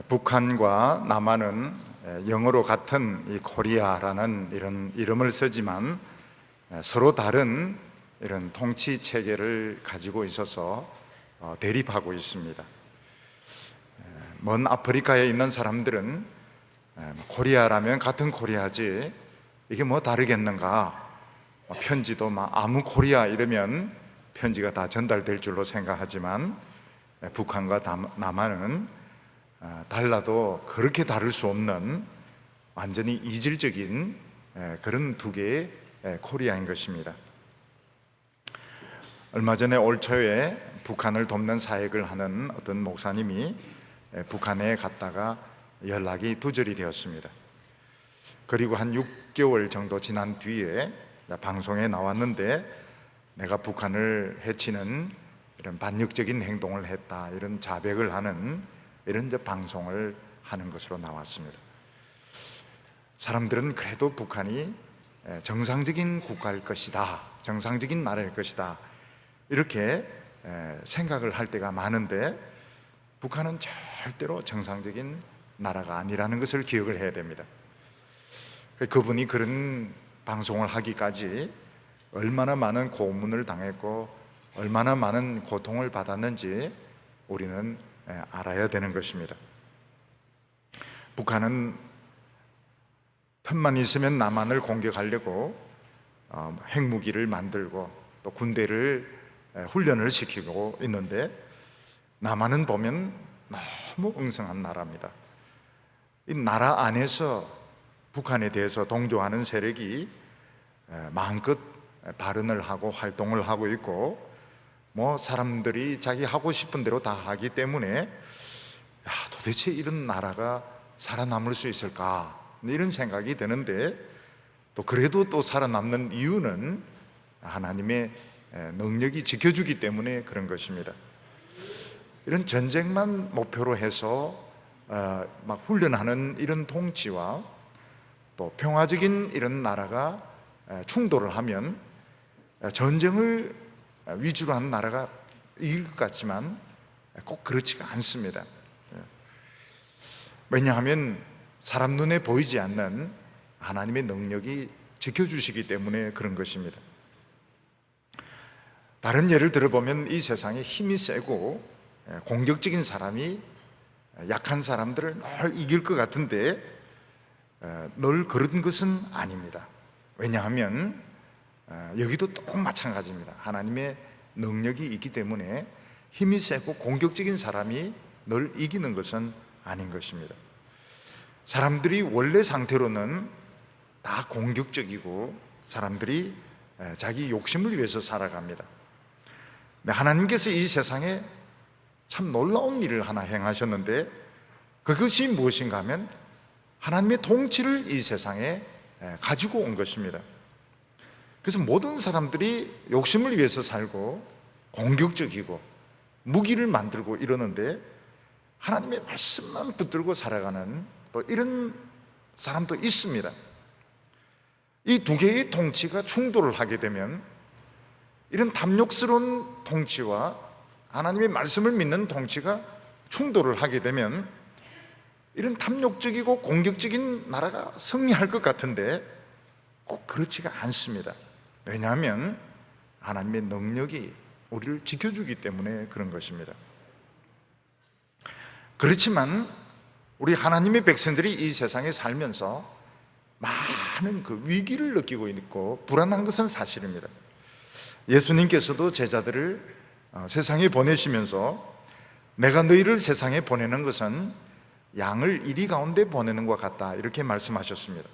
북한과 남한은 영어로 같은 이 코리아라는 이런 이름을 쓰지만 서로 다른 이런 통치 체계를 가지고 있어서 대립하고 있습니다. 먼 아프리카에 있는 사람들은 코리아라면 같은 코리아지 이게 뭐 다르겠는가, 편지도 아무 코리아 이러면 편지가 다 전달될 줄로 생각하지만 북한과 남한은 달라도 그렇게 다를 수 없는 완전히 이질적인 그런 두 개의 코리아인 것입니다. 얼마 전에 올 초에 북한을 돕는 사역을 하는 어떤 목사님이 북한에 갔다가 연락이 두절이 되었습니다. 그리고 한 6개월 정도 지난 뒤에 방송에 나왔는데 내가 북한을 해치는 이런 반역적인 행동을 했다, 이런 자백을 하는 이런 방송을 하는 것으로 나왔습니다. 사람들은 그래도 북한이 정상적인 국가일 것이다, 정상적인 나라일 것이다, 이렇게 생각을 할 때가 많은데 북한은 절대로 정상적인 나라가 아니라는 것을 기억을 해야 됩니다. 그분이 그런 방송을 하기까지 얼마나 많은 고문을 당했고 얼마나 많은 고통을 받았는지 우리는 알아야 되는 것입니다. 북한은 틈만 있으면 남한을 공격하려고 핵무기를 만들고 또 군대를 훈련을 시키고 있는데, 남한은 보면 너무 엉성한 나라입니다. 이 나라 안에서 북한에 대해서 동조하는 세력이 마음껏 발언을 하고 활동을 하고 있고, 뭐 사람들이 자기 하고 싶은 대로 다 하기 때문에 도대체 이런 나라가 살아남을 수 있을까, 이런 생각이 드는데, 또 그래도 또 살아남는 이유는 하나님의 능력이 지켜주기 때문에 그런 것입니다. 이런 전쟁만 목표로 해서 막 훈련하는 이런 통치와 또 평화적인 이런 나라가 충돌을 하면 전쟁을 위주로 하는 나라가 이길 것 같지만 꼭 그렇지가 않습니다. 왜냐하면 사람 눈에 보이지 않는 하나님의 능력이 지켜주시기 때문에 그런 것입니다. 다른 예를 들어보면 이 세상에 힘이 세고 공격적인 사람이 약한 사람들을 늘 이길 것 같은데 늘 그런 것은 아닙니다. 왜냐하면 여기도 또 마찬가지입니다. 하나님의 능력이 있기 때문에 힘이 세고 공격적인 사람이 늘 이기는 것은 아닌 것입니다. 사람들이 원래 상태로는 다 공격적이고 사람들이 자기 욕심을 위해서 살아갑니다. 하나님께서 이 세상에 참 놀라운 일을 하나 행하셨는데, 그것이 무엇인가 하면 하나님의 통치를 이 세상에 가지고 온 것입니다. 그래서 모든 사람들이 욕심을 위해서 살고 공격적이고 무기를 만들고 이러는데, 하나님의 말씀만 붙들고 살아가는 또 이런 사람도 있습니다. 이 두 개의 통치가 충돌을 하게 되면, 이런 탐욕스러운 통치와 하나님의 말씀을 믿는 통치가 충돌을 하게 되면 이런 탐욕적이고 공격적인 나라가 승리할 것 같은데 꼭 그렇지가 않습니다. 왜냐하면 하나님의 능력이 우리를 지켜주기 때문에 그런 것입니다. 그렇지만 우리 하나님의 백성들이 이 세상에 살면서 많은 그 위기를 느끼고 있고 불안한 것은 사실입니다. 예수님께서도 제자들을 세상에 보내시면서 내가 너희를 세상에 보내는 것은 양을 이리 가운데 보내는 것 같다, 이렇게 말씀하셨습니다.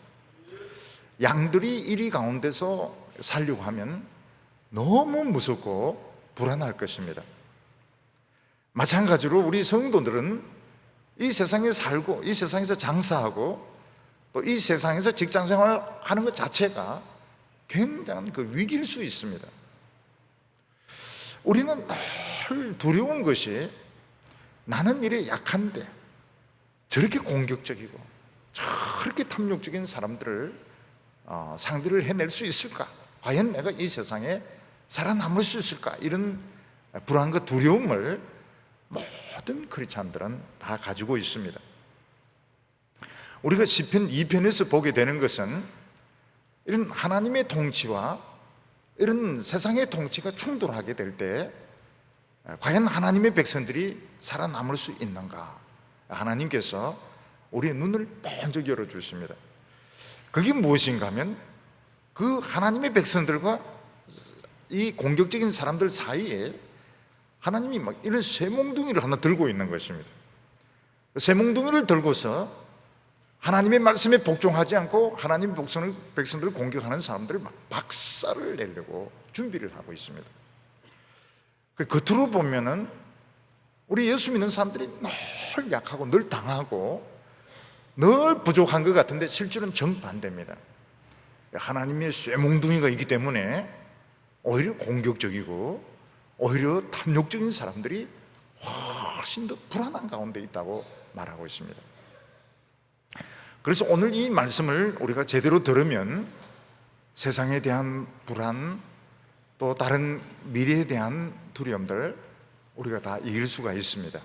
양들이 이리 가운데서 살려고 하면 너무 무섭고 불안할 것입니다. 마찬가지로 우리 성도들은 이 세상에 살고 이 세상에서 장사하고 또 이 세상에서 직장생활 하는 것 자체가 굉장한 그 위기일 수 있습니다. 우리는 늘 두려운 것이, 나는 이래 약한데 저렇게 공격적이고 저렇게 탐욕적인 사람들을 상대를 해낼 수 있을까? 과연 내가 이 세상에 살아남을 수 있을까? 이런 불안과 두려움을 모든 크리스찬들은 다 가지고 있습니다. 우리가 시편 2편에서 보게 되는 것은 이런 하나님의 통치와 이런 세상의 통치가 충돌하게 될 때 과연 하나님의 백성들이 살아남을 수 있는가? 하나님께서 우리의 눈을 번쩍 열어주십니다. 그게 무엇인가 하면 그 하나님의 백성들과 이 공격적인 사람들 사이에 하나님이 막 이런 쇠몽둥이를 하나 들고 있는 것입니다. 쇠몽둥이를 들고서 하나님의 말씀에 복종하지 않고 하나님의 백성들을 공격하는 사람들을 막 박살을 내려고 준비를 하고 있습니다. 겉으로 보면은 우리 예수 믿는 사람들이 늘 약하고 늘 당하고 늘 부족한 것 같은데 실제로는 정반대입니다. 하나님의 쇠몽둥이가 있기 때문에 오히려 공격적이고 오히려 탐욕적인 사람들이 훨씬 더 불안한 가운데 있다고 말하고 있습니다. 그래서 오늘 이 말씀을 우리가 제대로 들으면 세상에 대한 불안, 또 다른 미래에 대한 두려움들 우리가 다 이길 수가 있습니다.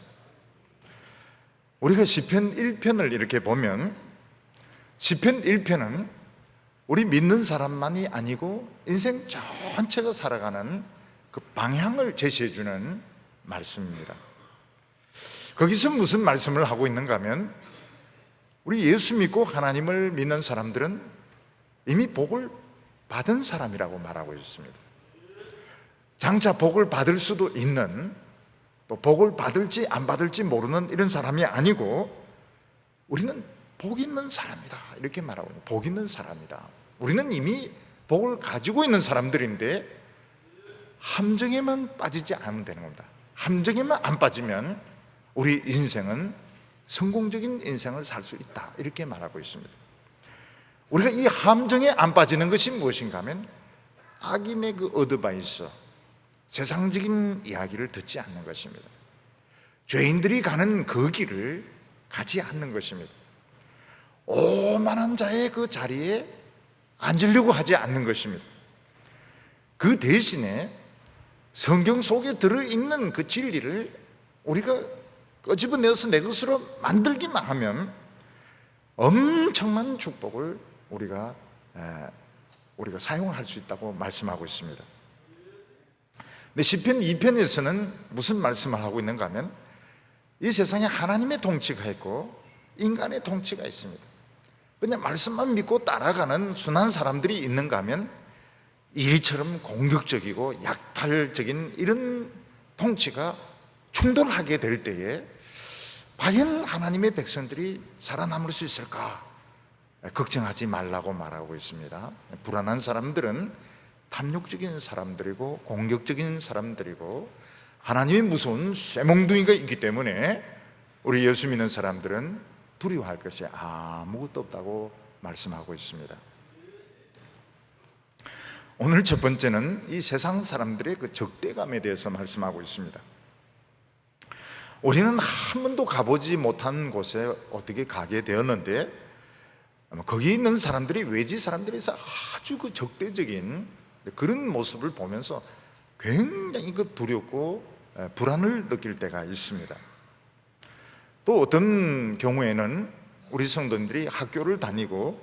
우리가 시편 1편을 이렇게 보면 시편 1편은 우리 믿는 사람만이 아니고 인생 전체가 살아가는 그 방향을 제시해 주는 말씀입니다. 거기서 무슨 말씀을 하고 있는가 하면 우리 예수 믿고 하나님을 믿는 사람들은 이미 복을 받은 사람이라고 말하고 있습니다. 장차 복을 받을 수도 있는, 또 복을 받을지 안 받을지 모르는 이런 사람이 아니고 우리는 복 있는 사람이다 이렇게 말하고 있는, 복 있는 사람이다. 우리는 이미 복을 가지고 있는 사람들인데 함정에만 빠지지 않으면 되는 겁니다. 함정에만 안 빠지면 우리 인생은 성공적인 인생을 살 수 있다 이렇게 말하고 있습니다. 우리가 이 함정에 안 빠지는 것이 무엇인가 하면 악인의 그 어드바이스, 세상적인 이야기를 듣지 않는 것입니다. 죄인들이 가는 그 길을 가지 않는 것입니다. 오만한 자의 그 자리에 앉으려고 하지 않는 것입니다. 그 대신에 성경 속에 들어있는 그 진리를 우리가 끄집어내서 내 것으로 만들기만 하면 엄청난 축복을 우리가 사용할 수 있다고 말씀하고 있습니다. 근데 시편 2편에서는 무슨 말씀을 하고 있는가 하면 이 세상에 하나님의 통치가 있고 인간의 통치가 있습니다. 그냥 말씀만 믿고 따라가는 순한 사람들이 있는가 하면 이리처럼 공격적이고 약탈적인 이런 통치가 충돌하게 될 때에 과연 하나님의 백성들이 살아남을 수 있을까? 걱정하지 말라고 말하고 있습니다. 불안한 사람들은 탐욕적인 사람들이고 공격적인 사람들이고 하나님의 무서운 쇠몽둥이가 있기 때문에 우리 예수 믿는 사람들은 두려워할 것이 아무것도 없다고 말씀하고 있습니다. 오늘 첫 번째는 이 세상 사람들의 그 적대감에 대해서 말씀하고 있습니다. 우리는 한 번도 가보지 못한 곳에 어떻게 가게 되었는데 거기 있는 사람들이 외지 사람들에서 아주 그 적대적인 그런 모습을 보면서 굉장히 그 두렵고 불안을 느낄 때가 있습니다. 또 어떤 경우에는 우리 성도들이 학교를 다니고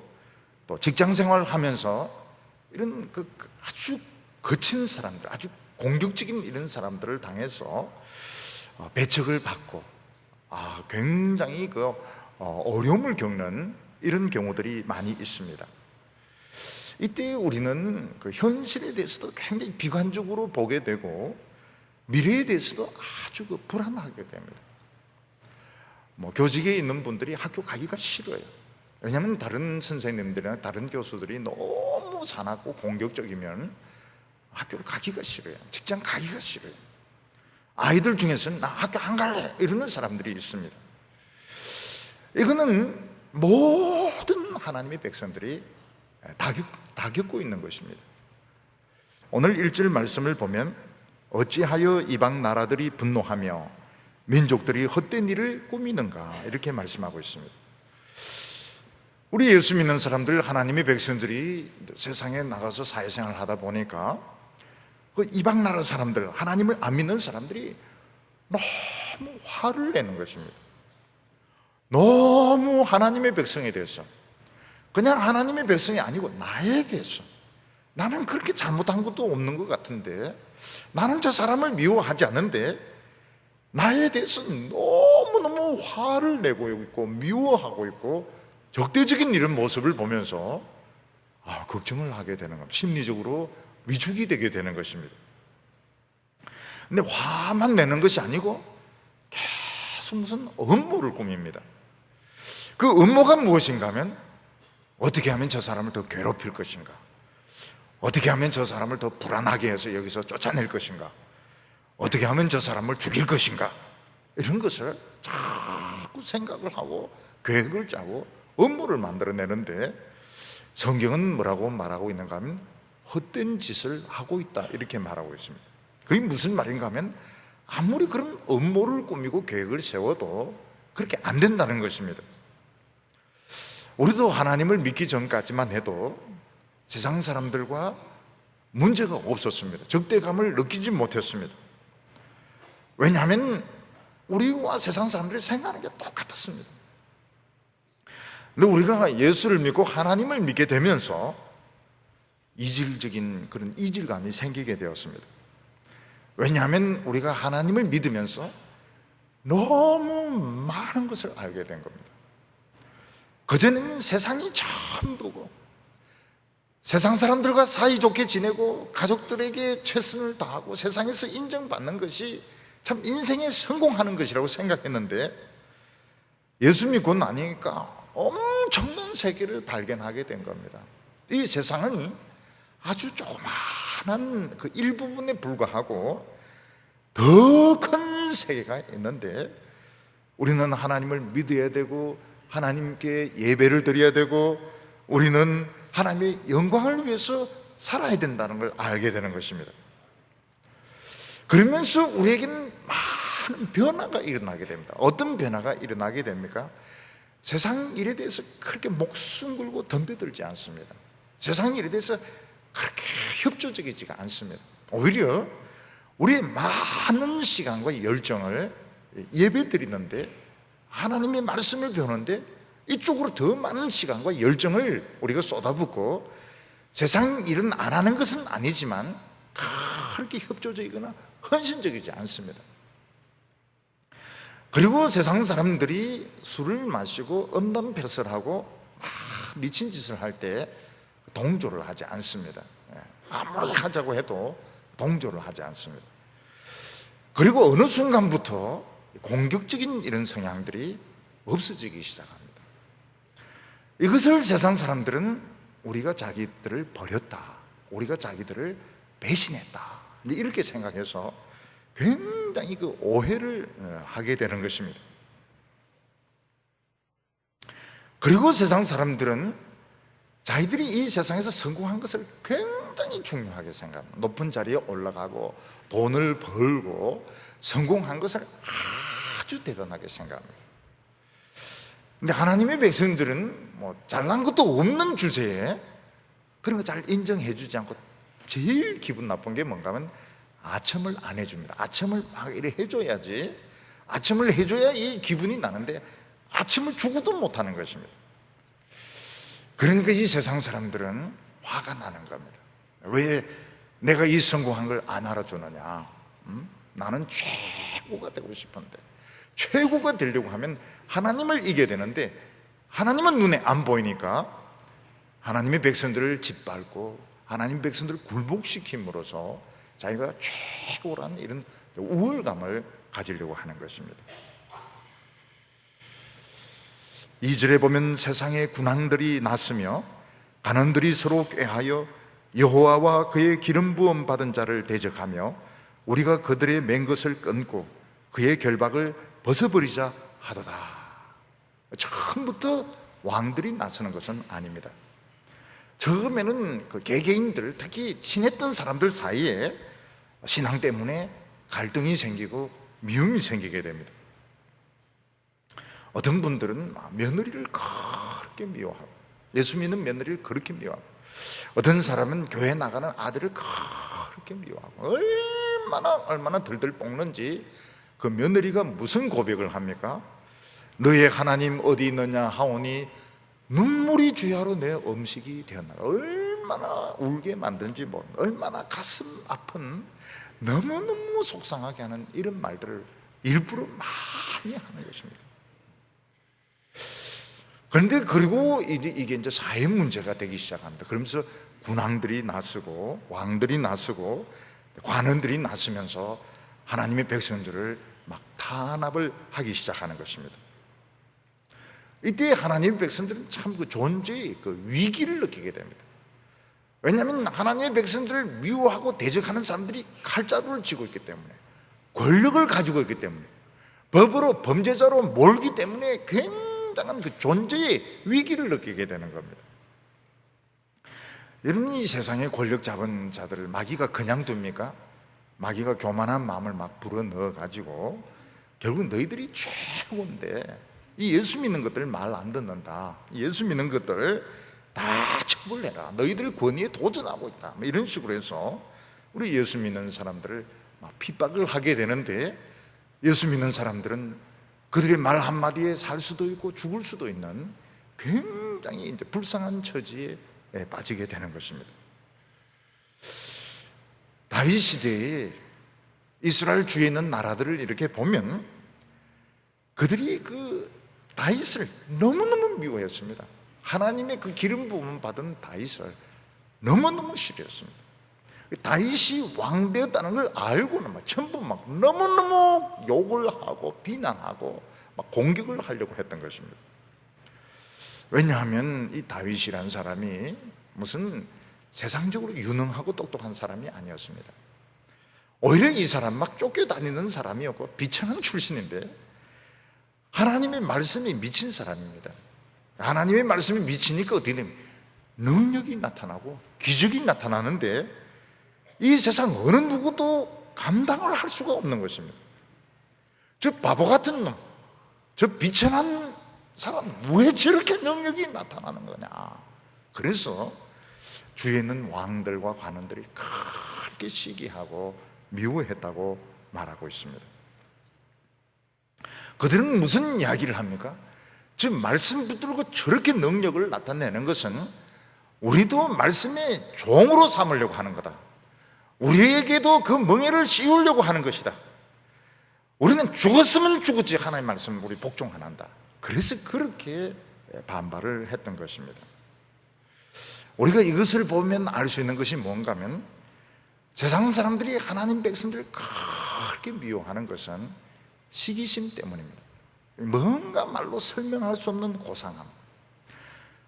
또 직장 생활을 하면서 이런 그 아주 거친 사람들, 아주 공격적인 이런 사람들을 당해서 배척을 받고 굉장히 그 어려움을 겪는 이런 경우들이 많이 있습니다. 이때 우리는 그 현실에 대해서도 굉장히 비관적으로 보게 되고 미래에 대해서도 아주 그 불안하게 됩니다. 교직에 있는 분들이 학교 가기가 싫어요. 왜냐하면 다른 선생님들이나 다른 교수들이 너무 사납고 공격적이면 학교를 가기가 싫어요. 직장 가기가 싫어요. 아이들 중에서는 나 학교 안 갈래 이러는 사람들이 있습니다. 이거는 모든 하나님의 백성들이 다 겪고 있는 것입니다. 오늘 1절 말씀을 보면 어찌하여 이방 나라들이 분노하며 민족들이 헛된 일을 꾸미는가 이렇게 말씀하고 있습니다. 우리 예수 믿는 사람들, 하나님의 백성들이 세상에 나가서 사회생활을 하다 보니까 그 이방 나라 사람들, 하나님을 안 믿는 사람들이 너무 화를 내는 것입니다. 너무 하나님의 백성에 대해서, 그냥 하나님의 백성이 아니고 나에 대해서, 나는 그렇게 잘못한 것도 없는 것 같은데, 나는 저 사람을 미워하지 않는데 나에 대해서 너무너무 화를 내고 있고 미워하고 있고 적대적인 이런 모습을 보면서 걱정을 하게 되는 겁니다. 심리적으로 위축이 되게 되는 것입니다. 근데 화만 내는 것이 아니고 계속 무슨 음모를 꾸밉니다. 그 음모가 무엇인가 하면, 어떻게 하면 저 사람을 더 괴롭힐 것인가, 어떻게 하면 저 사람을 더 불안하게 해서 여기서 쫓아낼 것인가, 어떻게 하면 저 사람을 죽일 것인가, 이런 것을 자꾸 생각을 하고 계획을 짜고 음모를 만들어내는데, 성경은 뭐라고 말하고 있는가 하면 헛된 짓을 하고 있다, 이렇게 말하고 있습니다. 그게 무슨 말인가 하면, 아무리 그런 음모를 꾸미고 계획을 세워도 그렇게 안 된다는 것입니다. 우리도 하나님을 믿기 전까지만 해도 세상 사람들과 문제가 없었습니다. 적대감을 느끼지 못했습니다. 왜냐하면 우리와 세상 사람들이 생각하는 게 똑같았습니다. 근데 우리가 예수를 믿고 하나님을 믿게 되면서 이질적인 그런 이질감이 생기게 되었습니다. 왜냐하면 우리가 하나님을 믿으면서 너무 많은 것을 알게 된 겁니다. 그전에는 세상이 전부고, 세상 사람들과 사이좋게 지내고 가족들에게 최선을 다하고 세상에서 인정받는 것이 참 인생에 성공하는 것이라고 생각했는데, 예수 믿고 나니까 엄청난 세계를 발견하게 된 겁니다. 이 세상은 아주 조그마한 그 일부분에 불과하고 더 큰 세계가 있는데, 우리는 하나님을 믿어야 되고 하나님께 예배를 드려야 되고 우리는 하나님의 영광을 위해서 살아야 된다는 걸 알게 되는 것입니다. 그러면서 우리에게는 많은 변화가 일어나게 됩니다. 어떤 변화가 일어나게 됩니까? 세상 일에 대해서 그렇게 목숨 걸고 덤벼들지 않습니다. 세상 일에 대해서 그렇게 협조적이지가 않습니다. 오히려 우리의 많은 시간과 열정을 예배 드리는데, 하나님의 말씀을 배우는데 이쪽으로 더 많은 시간과 열정을 우리가 쏟아붓고, 세상 일은 안 하는 것은 아니지만 그렇게 협조적이거나 헌신적이지 않습니다. 그리고 세상 사람들이 술을 마시고 엄담패설하고 미친 짓을 할 때 동조를 하지 않습니다. 아무리 하자고 해도 동조를 하지 않습니다. 그리고 어느 순간부터 공격적인 이런 성향들이 없어지기 시작합니다. 이것을 세상 사람들은 우리가 자기들을 버렸다, 우리가 자기들을 배신했다, 이렇게 생각해서 굉장히 그 오해를 하게 되는 것입니다. 그리고 세상 사람들은 자기들이 이 세상에서 성공한 것을 굉장히 중요하게 생각합니다. 높은 자리에 올라가고 돈을 벌고 성공한 것을 아주 대단하게 생각합니다. 근데 하나님의 백성들은 잘난 것도 없는 주제에 그런 거 잘 인정해 주지 않고 제일 기분 나쁜 게 뭔가 하면 아첨을 안 해줍니다. 아첨을 막 이렇게 해줘야지, 아첨을 해줘야 이 기분이 나는데 아첨을 주고도 못하는 것입니다. 그러니까 이 세상 사람들은 화가 나는 겁니다. 왜 내가 이 성공한 걸 안 알아주느냐? 나는 최고가 되고 싶은데, 최고가 되려고 하면 하나님을 이겨야 되는데 하나님은 눈에 안 보이니까 하나님의 백성들을 짓밟고 하나님 백성들을 굴복시킴으로써 자기가 최고라는 이런 우월감을 가지려고 하는 것입니다. 2절에 보면 세상의 군왕들이 났으며 간원들이 서로 꾀하여 여호와와 그의 기름 부음 받은 자를 대적하며 우리가 그들의 맨 것을 끊고 그의 결박을 벗어버리자 하도다. 처음부터 왕들이 나서는 것은 아닙니다. 처음에는 그 개개인들, 특히 친했던 사람들 사이에 신앙 때문에 갈등이 생기고 미움이 생기게 됩니다. 어떤 분들은 며느리를 그렇게 미워하고, 예수 믿는 며느리를 그렇게 미워하고, 어떤 사람은 교회 나가는 아들을 그렇게 미워하고, 얼마나 들들 볶는지 그 며느리가 무슨 고백을 합니까? 너의 하나님 어디 있느냐 하오니 눈물이 주야로 내 음식이 되었나. 얼마나 울게 만든지 얼마나 가슴 아픈, 너무너무 속상하게 하는 이런 말들을 일부러 많이 하는 것입니다. 그런데 그리고 이게 이제 사회 문제가 되기 시작합니다. 그러면서 군왕들이 나서고 왕들이 나서고 관원들이 나서면서 하나님의 백성들을 막 탄압을 하기 시작하는 것입니다. 이때 하나님의 백성들은 참 그 존재의 그 위기를 느끼게 됩니다. 왜냐하면 하나님의 백성들을 미워하고 대적하는 사람들이 칼자루를 쥐고 있기 때문에, 권력을 가지고 있기 때문에, 법으로 범죄자로 몰기 때문에 굉장한 그 존재의 위기를 느끼게 되는 겁니다. 여러분, 이 세상에 권력 잡은 자들을 마귀가 그냥 둡니까? 마귀가 교만한 마음을 막 불어넣어 가지고 결국 너희들이 최고인데 이 예수 믿는 것들 말 안 듣는다, 예수 믿는 것들 다 처벌해라, 너희들 권위에 도전하고 있다, 이런 식으로 해서 우리 예수 믿는 사람들을 막 핍박을 하게 되는데, 예수 믿는 사람들은 그들의 말 한마디에 살 수도 있고 죽을 수도 있는 굉장히 이제 불쌍한 처지에 빠지게 되는 것입니다. 다윗 시대에 이스라엘 주위에 있는 나라들을 이렇게 보면 그들이 그 다윗을 너무너무 미워했습니다. 하나님의 그 기름 부음 받은 다윗을 너무너무 싫어했습니다. 다윗이 왕 되었다는 걸 알고는 막 전부 막 너무너무 욕을 하고 비난하고 막 공격을 하려고 했던 것입니다. 왜냐하면 이 다윗이라는 사람이 무슨 세상적으로 유능하고 똑똑한 사람이 아니었습니다. 오히려 이 사람 막 쫓겨다니는 사람이었고 비천한 출신인데 하나님의 말씀이 미친 사람입니다. 하나님의 말씀이 미치니까 어떻게 됩니까? 능력이 나타나고 기적이 나타나는데 이 세상 어느 누구도 감당을 할 수가 없는 것입니다. 저 바보 같은 놈, 저 비천한 사람 왜 저렇게 능력이 나타나는 거냐. 그래서 주위에 있는 왕들과 관원들이 그렇게 시기하고 미워했다고 말하고 있습니다. 그들은 무슨 이야기를 합니까? 지금 말씀 붙들고 저렇게 능력을 나타내는 것은 우리도 말씀의 종으로 삼으려고 하는 거다. 우리에게도 그 멍에를 씌우려고 하는 것이다. 우리는 죽었으면 죽었지 하나님의 말씀을 우리 복종 안 한다. 그래서 그렇게 반발을 했던 것입니다. 우리가 이것을 보면 알 수 있는 것이 뭔가 하면 세상 사람들이 하나님 백성들을 그렇게 미워하는 것은 시기심 때문입니다. 뭔가 말로 설명할 수 없는 고상함,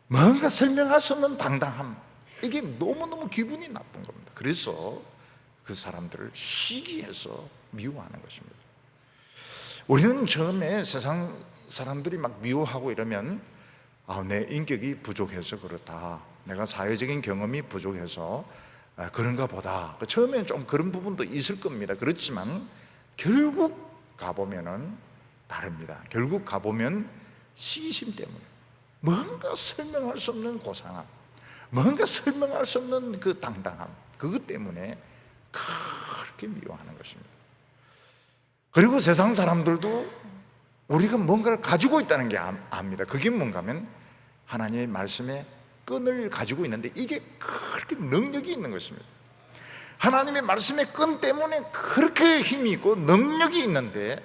뭔가 설명할 수 없는 당당함, 이게 너무너무 기분이 나쁜 겁니다. 그래서 그 사람들을 시기해서 미워하는 것입니다. 우리는 처음에 세상 사람들이 막 미워하고 이러면 내 인격이 부족해서 그렇다, 내가 사회적인 경험이 부족해서 그런가 보다, 처음에는 좀 그런 부분도 있을 겁니다. 그렇지만 결국 가보면은 다릅니다. 결국 가보면 시기심 때문에, 뭔가 설명할 수 없는 고상함, 뭔가 설명할 수 없는 그 당당함, 그것 때문에 그렇게 미워하는 것입니다. 그리고 세상 사람들도 우리가 뭔가를 가지고 있다는 게 압니다. 그게 뭔가 하면 하나님의 말씀에 끈을 가지고 있는데 이게 그렇게 능력이 있는 것입니다. 하나님의 말씀의 끈 때문에 그렇게 힘이 있고 능력이 있는데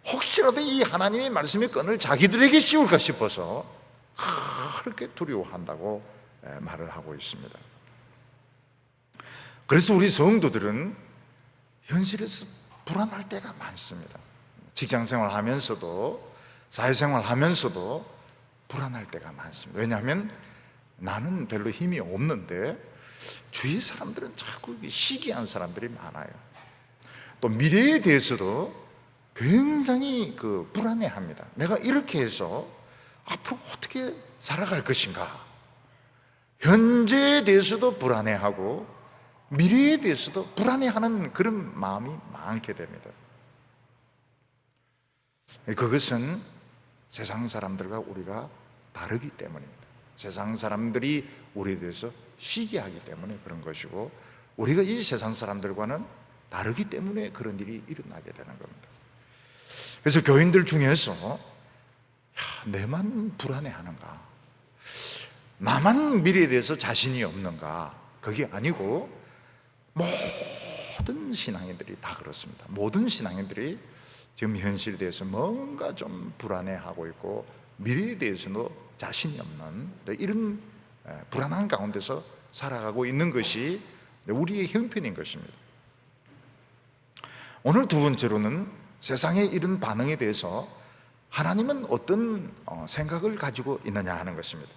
혹시라도 이 하나님의 말씀의 끈을 자기들에게 씌울까 싶어서 그렇게 두려워한다고 말을 하고 있습니다. 그래서 우리 성도들은 현실에서 불안할 때가 많습니다. 직장생활 하면서도 사회생활 하면서도 불안할 때가 많습니다. 왜냐하면 나는 별로 힘이 없는데 주위 사람들은 자꾸 시기한 사람들이 많아요. 또 미래에 대해서도 굉장히 불안해합니다. 내가 이렇게 해서 앞으로 어떻게 살아갈 것인가. 현재에 대해서도 불안해하고 미래에 대해서도 불안해하는 그런 마음이 많게 됩니다. 그것은 세상 사람들과 우리가 다르기 때문입니다. 세상 사람들이 우리에 대해서 시기하기 때문에 그런 것이고 우리가 이 세상 사람들과는 다르기 때문에 그런 일이 일어나게 되는 겁니다. 그래서 교인들 중에서 내만 불안해하는가, 나만 미래에 대해서 자신이 없는가, 그게 아니고 모든 신앙인들이 다 그렇습니다. 모든 신앙인들이 지금 현실에 대해서 뭔가 좀 불안해하고 있고 미래에 대해서도 자신이 없는 이런 불안한 가운데서 살아가고 있는 것이 우리의 형편인 것입니다. 오늘 두 번째로는 세상의 이런 반응에 대해서 하나님은 어떤 생각을 가지고 있느냐 하는 것입니다.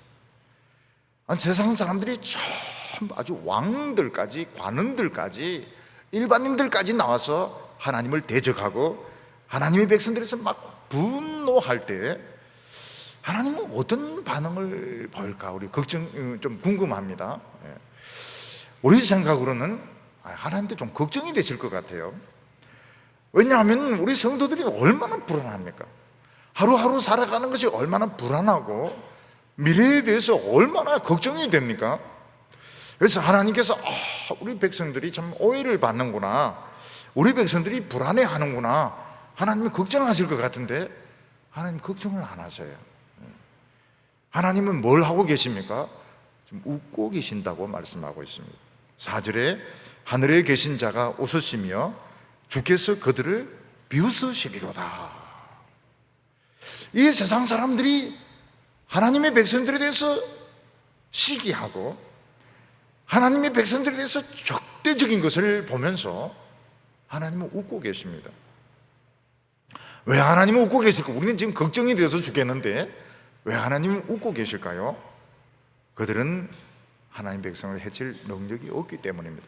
세상 사람들이 전부 아주 왕들까지, 관원들까지, 일반인들까지 나와서 하나님을 대적하고 하나님의 백성들에서 막 분노할 때 하나님은 어떤 반응을 보일까? 우리 좀 궁금합니다. 우리 생각으로는 하나님도 좀 걱정이 되실 것 같아요. 왜냐하면 우리 성도들이 얼마나 불안합니까? 하루하루 살아가는 것이 얼마나 불안하고 미래에 대해서 얼마나 걱정이 됩니까? 그래서 하나님께서 우리 백성들이 참 오해를 받는구나, 우리 백성들이 불안해하는구나, 하나님은 걱정하실 것 같은데 하나님 걱정을 안 하세요. 하나님은 뭘 하고 계십니까? 지금 웃고 계신다고 말씀하고 있습니다. 4절에 하늘에 계신 자가 웃으시며 주께서 그들을 비웃으시리로다. 이 세상 사람들이 하나님의 백성들에 대해서 시기하고 하나님의 백성들에 대해서 적대적인 것을 보면서 하나님은 웃고 계십니다. 왜 하나님은 웃고 계실까? 우리는 지금 걱정이 되어서 죽겠는데 왜 하나님은 웃고 계실까요? 그들은 하나님 백성을 해칠 능력이 없기 때문입니다.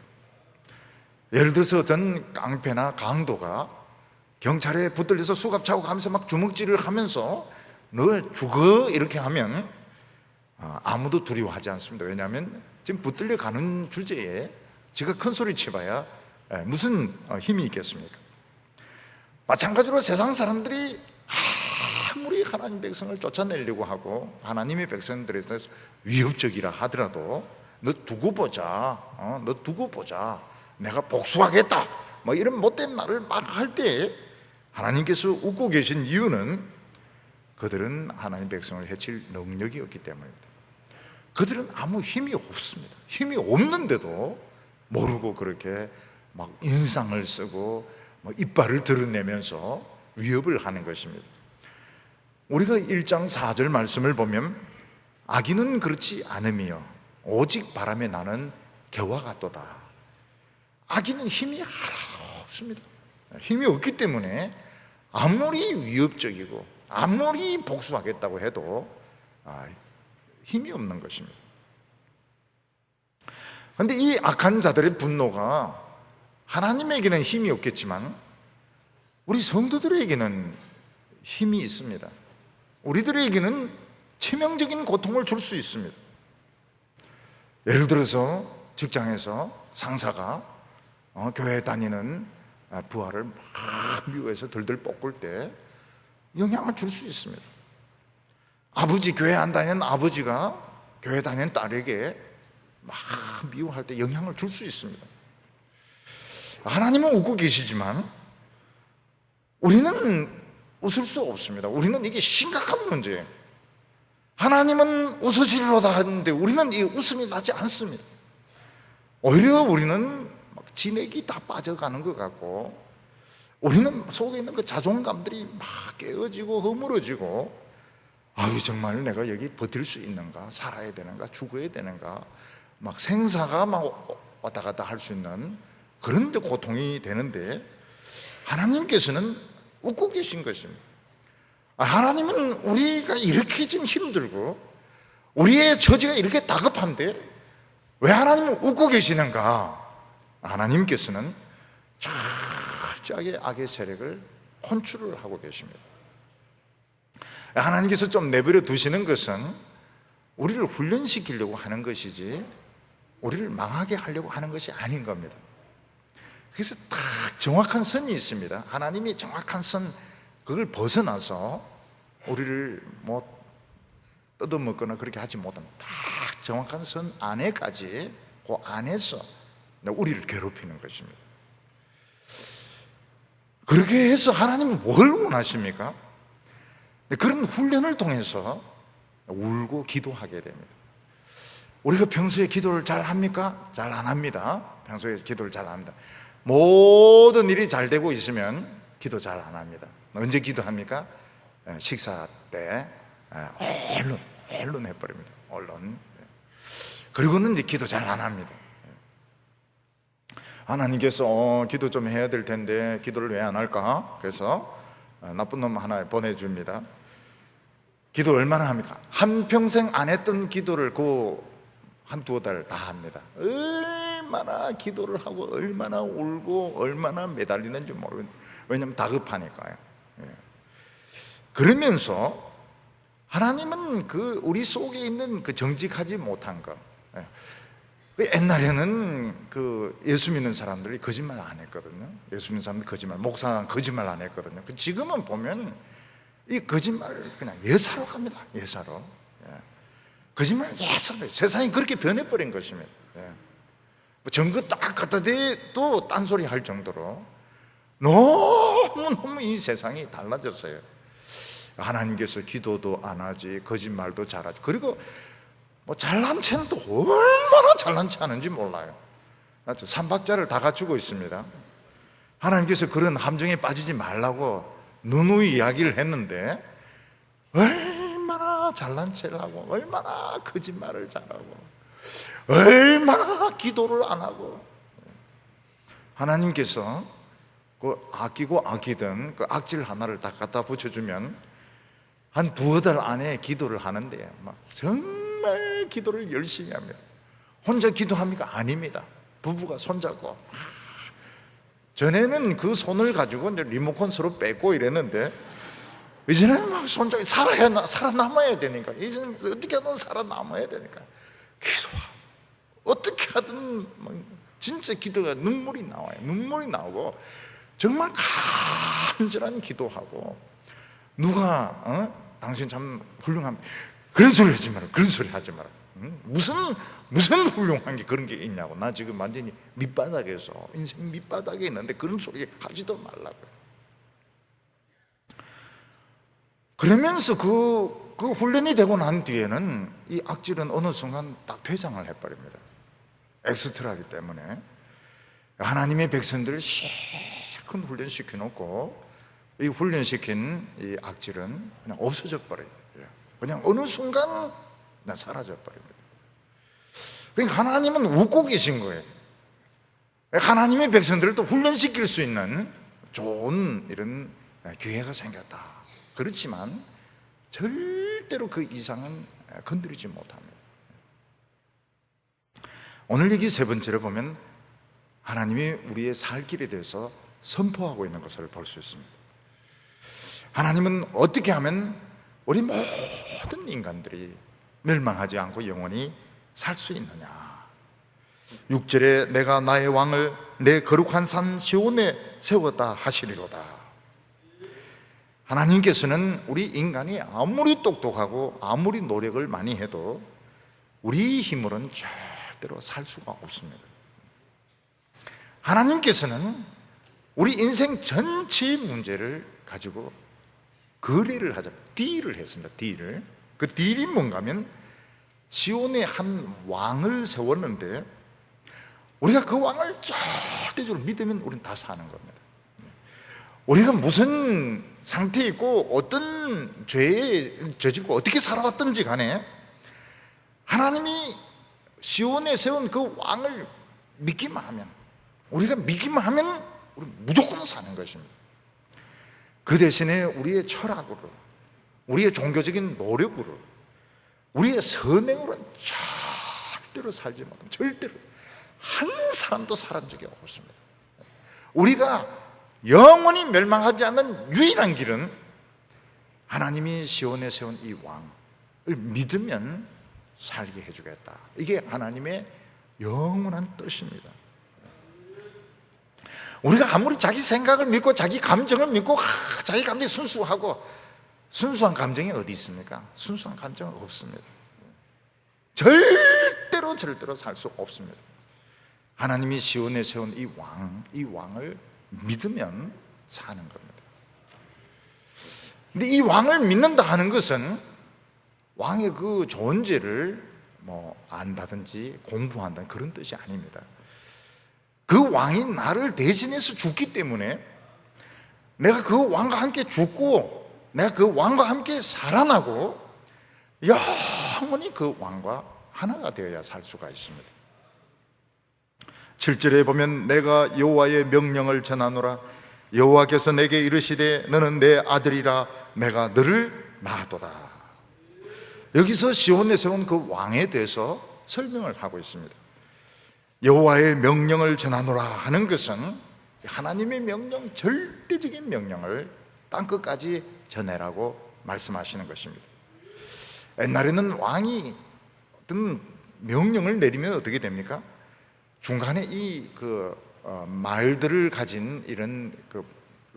예를 들어서 어떤 깡패나 강도가 경찰에 붙들려서 수갑차고 가면서 막 주먹질을 하면서 너 죽어 이렇게 하면 아무도 두려워하지 않습니다. 왜냐하면 지금 붙들려 가는 주제에 지가 큰 소리 쳐봐야 무슨 힘이 있겠습니까? 마찬가지로 세상 사람들이 아무리 하나님 백성을 쫓아내려고 하고 하나님의 백성들에 대해서 위협적이라 하더라도 너 두고 보자, 너 두고 보자, 내가 복수하겠다, 뭐 이런 못된 말을 막 할 때 하나님께서 웃고 계신 이유는 그들은 하나님 백성을 해칠 능력이 없기 때문입니다. 그들은 아무 힘이 없습니다. 힘이 없는데도 모르고 그렇게 막 인상을 쓰고 이빨을 드러내면서 위협을 하는 것입니다. 우리가 1장 4절 말씀을 보면 악인은 그렇지 않으며 오직 바람에 나는 겨와 같도다. 악인은 힘이 하나도 없습니다. 힘이 없기 때문에 아무리 위협적이고 아무리 복수하겠다고 해도 힘이 없는 것입니다. 그런데 이 악한 자들의 분노가 하나님에게는 힘이 없겠지만 우리 성도들에게는 힘이 있습니다. 우리들에게는 치명적인 고통을 줄 수 있습니다. 예를 들어서 직장에서 상사가 교회 다니는 부하를 막 미워해서 들들 볶을 때 영향을 줄 수 있습니다. 아버지, 교회 안 다니는 아버지가 교회 다니는 딸에게 막 미워할 때 영향을 줄 수 있습니다. 하나님은 웃고 계시지만 우리는 웃을 수 없습니다. 우리는 이게 심각한 문제예요. 하나님은 웃으시리로다 하는데 우리는 이 웃음이 나지 않습니다. 오히려 우리는 막 진액이 다 빠져가는 것 같고 우리는 속에 있는 그 자존감들이 막 깨어지고 허물어지고 아유 정말 내가 여기 버틸 수 있는가, 살아야 되는가, 죽어야 되는가, 막 생사가 막 왔다 갔다 할 수 있는 그런 데 고통이 되는데 하나님께서는 웃고 계신 것입니다. 하나님은 우리가 이렇게 지금 힘들고 우리의 처지가 이렇게 다급한데 왜 하나님은 웃고 계시는가? 하나님께서는 철저하게 악의 세력을 컨트롤 하고 계십니다. 하나님께서 좀 내버려 두시는 것은 우리를 훈련시키려고 하는 것이지 우리를 망하게 하려고 하는 것이 아닌 겁니다. 그래서 딱 정확한 선이 있습니다. 하나님이 정확한 선, 그걸 벗어나서 우리를 뭐 뜯어먹거나 그렇게 하지 못하면 딱 정확한 선 안에까지, 그 안에서 우리를 괴롭히는 것입니다. 그렇게 해서 하나님은 뭘 원하십니까? 그런 훈련을 통해서 울고 기도하게 됩니다. 우리가 평소에 기도를 잘 합니까? 잘 안 합니다. 평소에 기도를 잘 안 합니다. 모든 일이 잘 되고 있으면 기도 잘 안 합니다. 언제 기도합니까? 식사 때 얼른 해버립니다. 얼른. 그리고는 이제 기도 잘 안 합니다. 하나님께서 기도 좀 해야 될 텐데 기도를 왜 안 할까? 그래서 나쁜 놈 하나 보내줍니다. 기도 얼마나 합니까? 한평생 안 했던 기도를 한 두어 달 다 합니다. 얼마나 기도를 하고 얼마나 울고 얼마나 매달리는지 모르겠어요. 왜냐하면 다급하니까요. 그러면서 하나님은 우리 속에 있는 정직하지 못한 것, 옛날에는 예수 믿는 사람들이 거짓말 안 했거든요. 예수 믿는 사람들 목사는 거짓말 안 했거든요. 지금은 보면 이 거짓말을 그냥 예사로 합니다. 예사로. 거짓말 예사로. 세상이 그렇게 변해버린 것입니다. 증거 딱 갖다 대도 딴소리 할 정도로 너무너무 이 세상이 달라졌어요. 하나님께서 기도도 안 하지, 거짓말도 잘하지. 그리고 잘난 체는 또 얼마나 잘난 체 하는지 몰라요. 삼박자를 다 갖추고 있습니다. 하나님께서 그런 함정에 빠지지 말라고 누누이 이야기를 했는데 얼마나 잘난 체를 하고 얼마나 거짓말을 잘하고 얼마나 기도를 안 하고. 하나님께서 아끼고 아끼던 악질 하나를 딱 갖다 붙여주면 한 두어 달 안에 기도를 하는데 정말 기도를 열심히 합니다. 혼자 기도합니까? 아닙니다. 부부가 손잡고. 전에는 그 손을 가지고 이제 리모컨 서로 뺏고 이랬는데 이제는 손잡고 살아남아야 되니까, 이제는 어떻게 하든 살아남아야 되니까 기도하고, 어떻게 하든 진짜 기도가 눈물이 나와요. 눈물이 나오고 정말 간절한 기도하고. 누가 당신 참 훌륭합니다, 그런 소리 하지 마라, 그런 소리 하지 마라. 무슨 훌륭한 게 그런 게 있냐고. 나 지금 완전히 밑바닥에서, 인생 밑바닥에 있는데 그런 소리 하지도 말라고요. 그러면서 그 훈련이 되고 난 뒤에는 이 악질은 어느 순간 딱 퇴장을 해버립니다. 엑스트라하기 때문에. 하나님의 백성들을 실컷 훈련시켜 놓고 이 훈련시킨 이 악질은 그냥 없어져 버려요. 그냥 어느 순간 그냥 사라져 버립니다. 그러니까 하나님은 웃고 계신 거예요. 하나님의 백성들을 또 훈련시킬 수 있는 좋은 이런 기회가 생겼다. 그렇지만 절대로 그 이상은 건드리지 못합니다. 오늘 얘기 세 번째로 보면 하나님이 우리의 살 길에 대해서 선포하고 있는 것을 볼 수 있습니다. 하나님은 어떻게 하면 우리 모든 인간들이 멸망하지 않고 영원히 살 수 있느냐. 6절에 내가 나의 왕을 내 거룩한 산 시온에 세웠다 하시리로다. 하나님께서는 우리 인간이 아무리 똑똑하고 아무리 노력을 많이 해도 우리 힘으로는 절대로 살 수가 없습니다. 하나님께서는 우리 인생 전체의 문제를 가지고 거래를 하자, 딜을 했습니다. 딜을. 그 딜이 뭔가 하면 시온에 한 왕을 세웠는데 우리가 그 왕을 절대적으로 믿으면 우리는 다 사는 겁니다. 우리가 무슨 상태에 있고 어떤 죄에 저지르고 어떻게 살아왔든지 간에 하나님이 시온에 세운 그 왕을 믿기만 하면, 우리가 믿기만 하면 우리 무조건 사는 것입니다. 그 대신에 우리의 철학으로, 우리의 종교적인 노력으로, 우리의 선행으로는 절대로 살지 못합니다. 절대로 한 사람도 살은 적이 없습니다. 우리가 영원히 멸망하지 않는 유일한 길은 하나님이 시온에 세운 이 왕을 믿으면 살게 해주겠다. 이게 하나님의 영원한 뜻입니다. 우리가 아무리 자기 생각을 믿고 자기 감정을 믿고 자기 감정이 순수하고, 순수한 감정이 어디 있습니까? 순수한 감정은 없습니다. 절대로 살 수 없습니다. 하나님이 시온에 세운 이 왕을 믿으면 사는 겁니다. 근데 이 왕을 믿는다 하는 것은 왕의 그 존재를 안다든지 공부한다는 그런 뜻이 아닙니다. 그 왕이 나를 대신해서 죽기 때문에 내가 그 왕과 함께 죽고 내가 그 왕과 함께 살아나고 영원히 그 왕과 하나가 되어야 살 수가 있습니다. 7절에 보면 내가 여호와의 명령을 전하노라. 여호와께서 내게 이르시되 너는 내 아들이라 내가 너를 낳았도다. 여기서 시온에 세운 그 왕에 대해서 설명을 하고 있습니다. 여호와의 명령을 전하노라 하는 것은 하나님의 명령, 절대적인 명령을 땅끝까지 전해라고 말씀하시는 것입니다. 옛날에는 왕이 어떤 명령을 내리면 어떻게 됩니까? 중간에 말들을 가진 이런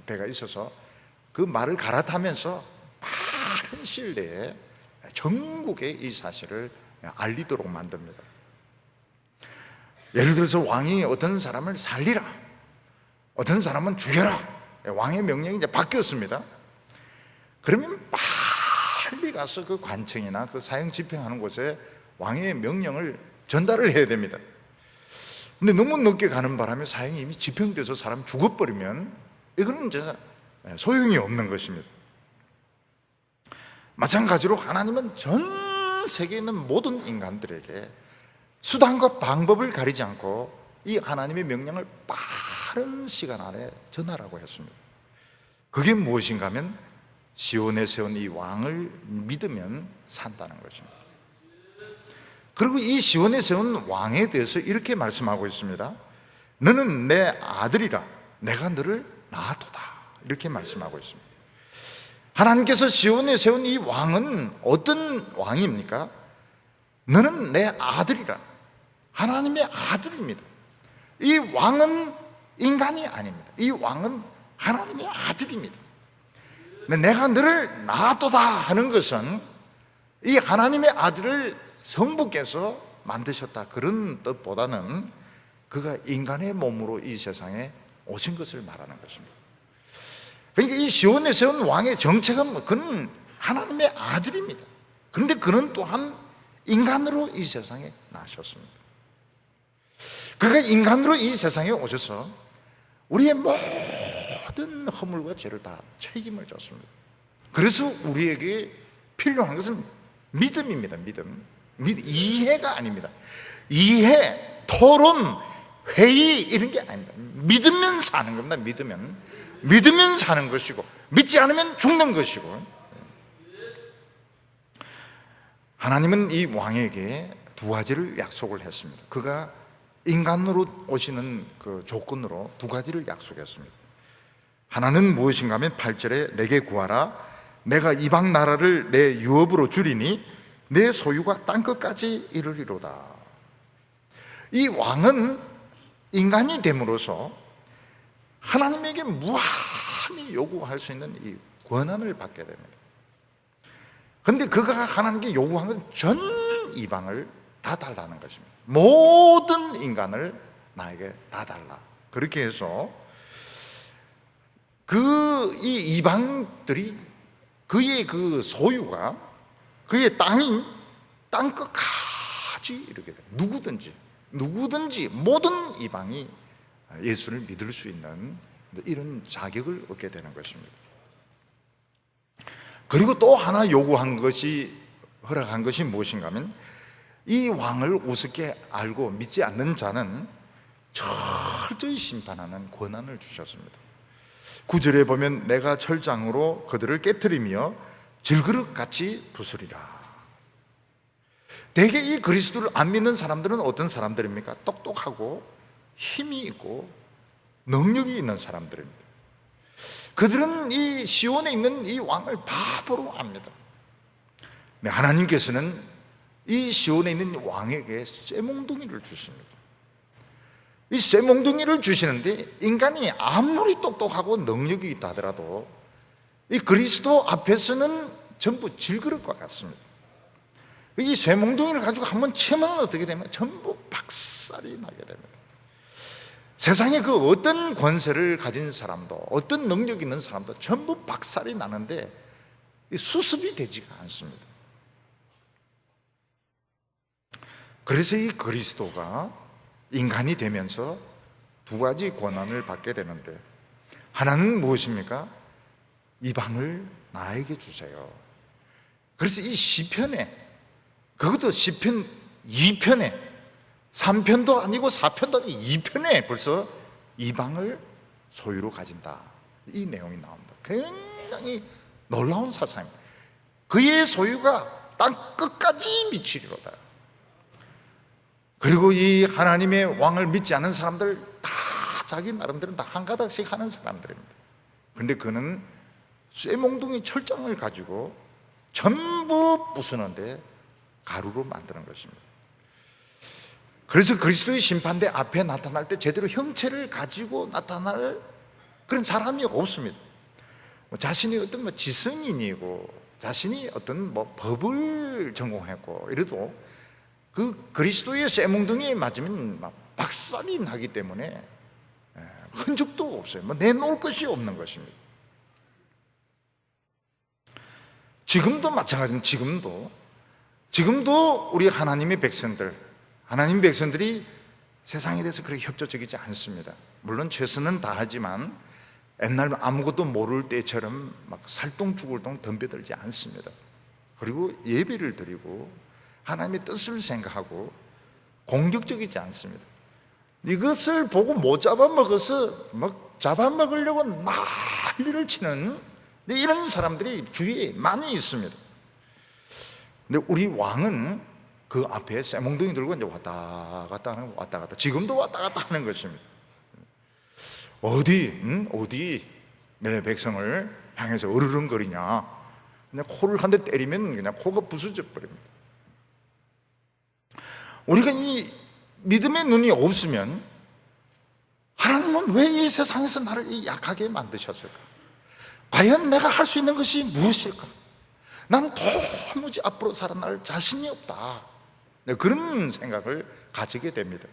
대가 있어서 그 말을 갈아타면서 빠른 시일 내에 전국에 이 사실을 알리도록 만듭니다. 예를 들어서 왕이 어떤 사람을 살리라, 어떤 사람은 죽여라, 왕의 명령이 이제 바뀌었습니다. 그러면 빨리 가서 그 관청이나 그 사형 집행하는 곳에 왕의 명령을 전달을 해야 됩니다. 근데 너무 늦게 가는 바람에 사형이 이미 집행돼서 사람 죽어버리면 이거는 이제 소용이 없는 것입니다. 마찬가지로 하나님은 전 세계에 있는 모든 인간들에게 수단과 방법을 가리지 않고 이 하나님의 명령을 빠른 시간 안에 전하라고 했습니다. 그게 무엇인가 하면 시온에 세운 이 왕을 믿으면 산다는 것입니다. 그리고 이 시온에 세운 왕에 대해서 이렇게 말씀하고 있습니다. 너는 내 아들이라 내가 너를 낳았도다, 이렇게 말씀하고 있습니다. 하나님께서 시온에 세운 이 왕은 어떤 왕입니까? 너는 내 아들이라, 하나님의 아들입니다. 이 왕은 인간이 아닙니다. 이 왕은 하나님의 아들입니다. 내가 너를 낳았도다 하는 것은 이 하나님의 아들을 성부께서 만드셨다, 그런 뜻보다는 그가 인간의 몸으로 이 세상에 오신 것을 말하는 것입니다. 그러니까 이 시온에 세운 왕의 정체가 그는 하나님의 아들입니다. 그런데 그는 또한 인간으로 이 세상에 나셨습니다. 그가 인간으로 이 세상에 오셔서 우리의 모든 허물과 죄를 다 책임을 졌습니다. 그래서 우리에게 필요한 것은 믿음입니다. 믿음. 이해가 아닙니다. 이해, 토론, 회의 이런 게 아닙니다. 믿으면 사는 겁니다. 믿으면 사는 것이고 믿지 않으면 죽는 것이고. 하나님은 이 왕에게 두 가지를 약속을 했습니다. 그가 인간으로 오시는 그 조건으로 두 가지를 약속했습니다. 하나는 무엇인가 하면 8절에 내게 구하라. 내가 이방 나라를 내 유업으로 주리니 내 소유가 땅끝까지 이르리로다. 이 왕은 인간이 됨으로써 하나님에게 무한히 요구할 수 있는 이 권한을 받게 됩니다. 그런데 그가 하나님께 요구한 건 전 이방을 다 달라는 것입니다. 모든 인간을 나에게 다 달라. 그렇게 해서 이 이방들이 그의 그 소유가, 그의 땅이 땅끝까지 이르게 돼요. 누구든지 모든 이방이 예수를 믿을 수 있는 이런 자격을 얻게 되는 것입니다. 그리고 또 하나 허락한 것이 무엇인가 하면 이 왕을 우습게 알고 믿지 않는 자는 철저히 심판하는 권한을 주셨습니다. 9절에 보면 내가 철장으로 그들을 깨트리며 질그릇같이 부수리라. 대개 이 그리스도를 안 믿는 사람들은 어떤 사람들입니까? 똑똑하고 힘이 있고 능력이 있는 사람들입니다. 그들은 이 시온에 있는 이 왕을 바보로 압니다. 하나님께서는 이 시온에 있는 왕에게 쇠몽둥이를 주십니다. 이 쇠몽둥이를 주시는데 인간이 아무리 똑똑하고 능력이 있다 하더라도 이 그리스도 앞에서는 전부 질그릇과 같습니다. 이 쇠몽둥이를 가지고 한번 치면 어떻게 됩니까? 전부 박살이 나게 됩니다. 세상에 그 어떤 권세를 가진 사람도, 어떤 능력 있는 사람도 전부 박살이 나는데 수습이 되지가 않습니다. 그래서 이 그리스도가 인간이 되면서 두 가지 권한을 받게 되는데, 하나는 무엇입니까? 이방을 나에게 주세요. 그래서 이 시편에, 그것도 시편 2편에, 3편도 아니고 4편도 아니고 2편에 벌써 이방을 소유로 가진다, 이 내용이 나옵니다. 굉장히 놀라운 사상입니다. 그의 소유가 땅 끝까지 미치리로다. 그리고 이 하나님의 왕을 믿지 않은 사람들 다 자기 나름대로 다 한 가닥씩 하는 사람들입니다. 그런데 그는 쇠몽둥이 철장을 가지고 전부 부수는데 가루로 만드는 것입니다. 그래서 그리스도의 심판대 앞에 나타날 때 제대로 형체를 가지고 나타날 그런 사람이 없습니다. 자신이 어떤 지성인이고 자신이 어떤 법을 전공했고 이래도 그 그리스도의 쇠몽둥이에 맞으면 막 박살이 나기 때문에 흔적도 없어요. 내놓을 것이 없는 것입니다. 지금도 마찬가지입니다. 지금도 우리 하나님의 백성들이 세상에 대해서 그렇게 협조적이지 않습니다. 물론 최선은 다하지만 옛날 아무것도 모를 때처럼 막 살똥죽을똥 덤벼들지 않습니다. 그리고 예배를 드리고 하나님의 뜻을 생각하고 공격적이지 않습니다. 이것을 보고 못 잡아먹어서 막 잡아먹으려고 난리를 치는 이런 사람들이 주위에 많이 있습니다. 근데 우리 왕은 그 앞에 쇠몽둥이 들고 이제 왔다 갔다 하는, 왔다 갔다, 지금도 왔다 갔다 하는 것입니다. 어디 내 백성을 향해서 으르렁거리냐. 그냥 코를 한 대 때리면 그냥 코가 부서져 버립니다. 우리가 이 믿음의 눈이 없으면 하나님은 왜 이 세상에서 나를 약하게 만드셨을까? 과연 내가 할 수 있는 것이 무엇일까? 난 도무지 앞으로 살아날 자신이 없다, 그런 생각을 가지게 됩니다.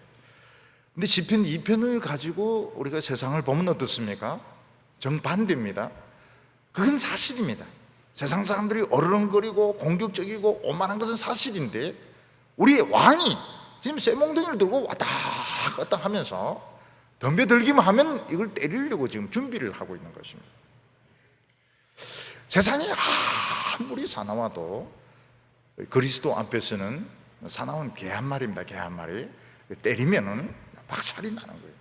근데 시편 2편을 가지고 우리가 세상을 보면 어떻습니까? 정반대입니다. 그건 사실입니다. 세상 사람들이 어르렁거리고 공격적이고 오만한 것은 사실인데, 우리의 왕이 지금 쇠몽둥이를 들고 왔다 갔다 하면서 덤벼들기만 하면 이걸 때리려고 지금 준비를 하고 있는 것입니다. 세상에 아무리 사나워도 그리스도 앞에서는 사나운 개 한 마리입니다. 개 한 마리 때리면은 박살이 나는 거예요.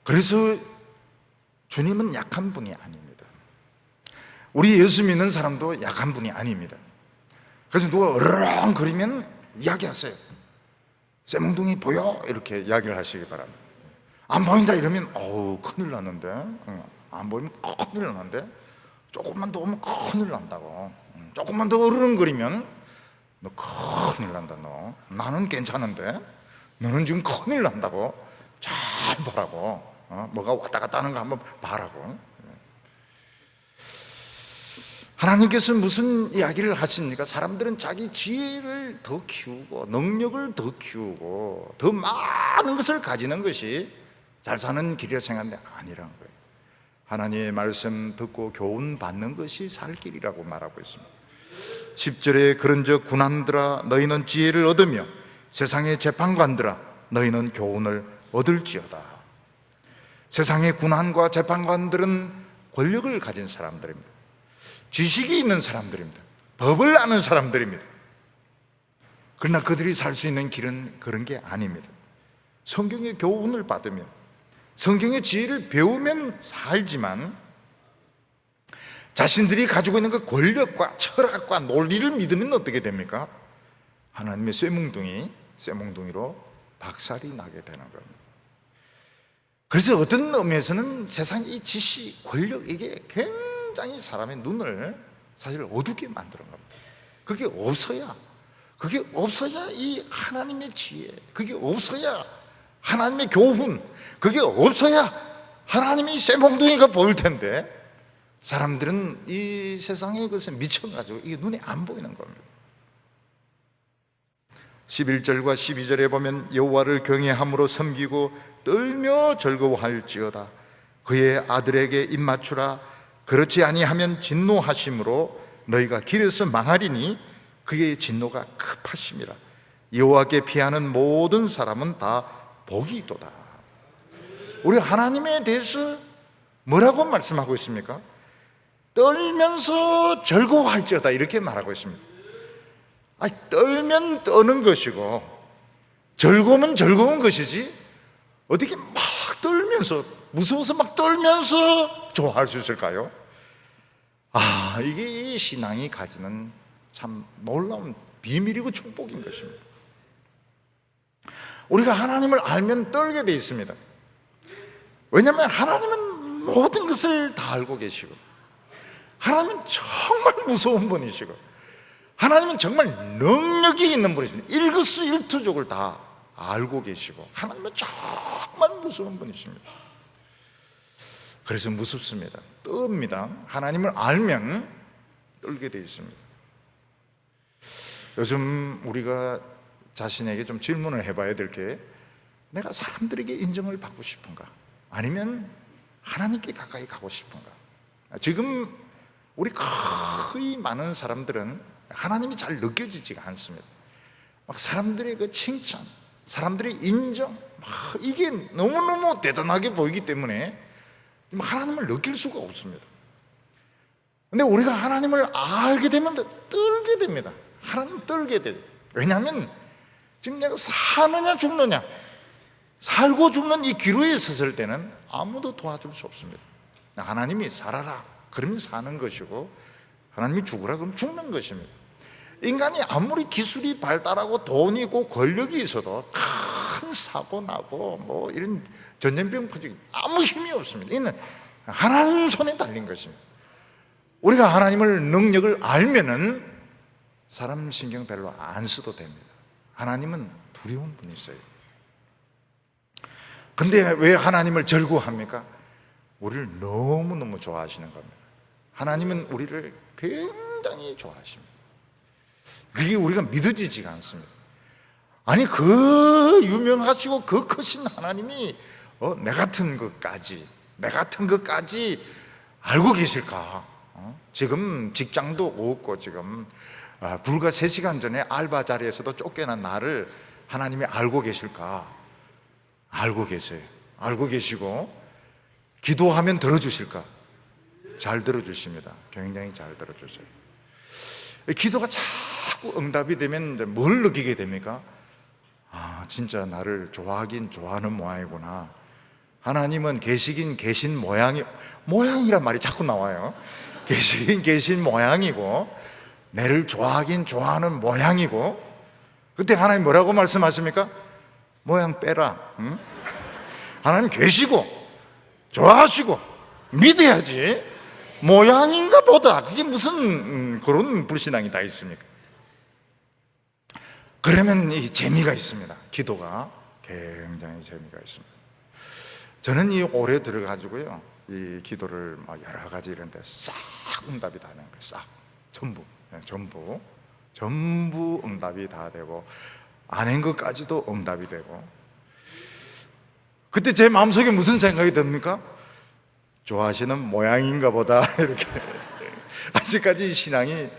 그래서 주님은 약한 분이 아닙니다. 우리 예수 믿는 사람도 약한 분이 아닙니다. 그래서 누가 어르렁거리면 이야기하세요. 쇠몽둥이 보여? 이렇게 이야기를 하시기 바랍니다. 안 보인다 이러면 큰일 났는데, 안 보이면 큰일 났는데, 조금만 더 오면 큰일 난다고. 조금만 더 어르렁거리면 너 큰일 난다. 너 나는 괜찮은데 너는 지금 큰일 난다고. 잘 보라고. 뭐가 왔다 갔다 하는 거 한번 봐라고. 하나님께서 무슨 이야기를 하십니까? 사람들은 자기 지혜를 더 키우고 능력을 더 키우고 더 많은 것을 가지는 것이 잘 사는 길이라 생각하는데 아니라는 거예요. 하나님의 말씀 듣고 교훈 받는 것이 살 길이라고 말하고 있습니다. 10절에 그런즉 군한들아 너희는 지혜를 얻으며 세상의 재판관들아 너희는 교훈을 얻을지어다. 세상의 군한과 재판관들은 권력을 가진 사람들입니다. 지식이 있는 사람들입니다. 법을 아는 사람들입니다. 그러나 그들이 살 수 있는 길은 그런 게 아닙니다. 성경의 교훈을 받으면, 성경의 지혜를 배우면 살지만 자신들이 가지고 있는 그 권력과 철학과 논리를 믿으면 어떻게 됩니까? 하나님의 쇠몽둥이로 박살이 나게 되는 겁니다. 그래서 어떤 의미에서는 세상의 이 지식, 권력, 이게 굉장히 사람의 눈을 사실 어둡게 만드는 겁니다. 그게 없어야 이 하나님의 지혜, 그게 없어야 하나님의 교훈, 그게 없어야 하나님의 쇠몽둥이가 보일 텐데, 사람들은 이 세상의 것에 미쳐가지고 이게 눈에 안 보이는 겁니다. 11절과 12절에 보면 여호와를 경외함으로 섬기고 떨며 즐거워할지어다. 그의 아들에게 입맞추라. 그렇지 아니하면 진노하심으로 너희가 길에서 망하리니 그의 진노가 급하심이라. 여호와께 피하는 모든 사람은 다 복이 있도다. 우리 하나님에 대해서 뭐라고 말씀하고 있습니까? 떨면서 즐거워할지어다 이렇게 말하고 있습니다. 아니, 떨면 떠는 것이고 즐거우면 즐거운 것이지 어떻게 막 떨면서, 무서워서 막 떨면서 좋아할 수 있을까요? 이게 이 신앙이 가지는 참 놀라운 비밀이고 축복인 것입니다. 우리가 하나님을 알면 떨게 돼 있습니다. 왜냐하면 하나님은 모든 것을 다 알고 계시고, 하나님은 정말 무서운 분이시고, 하나님은 정말 능력이 있는 분이십니다. 일거수일투족을 다 알고 계시고, 하나님은 정말 무서운 분이십니다. 그래서 무섭습니다. 떱니다. 하나님을 알면 떨게 되어 있습니다. 요즘 우리가 자신에게 좀 질문을 해봐야 될 게, 내가 사람들에게 인정을 받고 싶은가? 아니면 하나님께 가까이 가고 싶은가? 지금 우리 거의 많은 사람들은 하나님이 잘 느껴지지가 않습니다. 막 사람들의 그 칭찬, 사람들의 인정, 이게 너무너무 대단하게 보이기 때문에 하나님을 느낄 수가 없습니다. 근데 우리가 하나님을 알게 되면 떨게 됩니다. 하나님 떨게 돼요. 왜냐하면 지금 내가 사느냐 죽느냐, 살고 죽는 이 기로에 섰을 때는 아무도 도와줄 수 없습니다. 하나님이 살아라 그러면 사는 것이고, 하나님이 죽으라 그러면 죽는 것입니다. 인간이 아무리 기술이 발달하고 돈이 있고 권력이 있어도 큰 사고 나고 뭐 이런 전염병 퍼지기 아무 힘이 없습니다. 이는 하나님 손에 달린 것입니다. 우리가 하나님을 능력을 알면은 사람 신경 별로 안 써도 됩니다. 하나님은 두려운 분이세요. 근데 왜 하나님을 즐거워합니까? 우리를 너무너무 좋아하시는 겁니다. 하나님은 우리를 굉장히 좋아하십니다. 그게 우리가 믿어지지가 않습니다. 아니, 그 유명하시고 그 크신 하나님이 내 같은 것까지 알고 계실까? 지금 직장도 없고 지금 불과 3시간 전에 알바 자리에서도 쫓겨난 나를 하나님이 알고 계실까? 알고 계세요. 알고 계시고 기도하면 들어주실까? 잘 들어주십니다. 굉장히 잘 들어주세요. 기도가 자꾸 응답이 되면 뭘 느끼게 됩니까? 진짜 나를 좋아하긴 좋아하는 모양이구나. 하나님은 계시긴 계신 모양이란 말이 자꾸 나와요. 계시긴 계신 모양이고, 나를 좋아하긴 좋아하는 모양이고. 그때 하나님 뭐라고 말씀하십니까? 모양 빼라. 응? 하나님 계시고 좋아하시고 믿어야지 모양인가 보다. 그게 무슨 그런 불신앙이 다 있습니까? 그러면 이 재미가 있습니다. 기도가 굉장히 재미가 있습니다. 저는 이 올해 들어가지고요, 이 기도를 여러 가지 이런 데 싹 응답이 다 되는 거예요. 싹 전부 응답이 다 되고, 안 한 것까지도 응답이 되고. 그때 제 마음속에 무슨 생각이 듭니까? 좋아하시는 모양인가 보다. 이렇게 아직까지 신앙이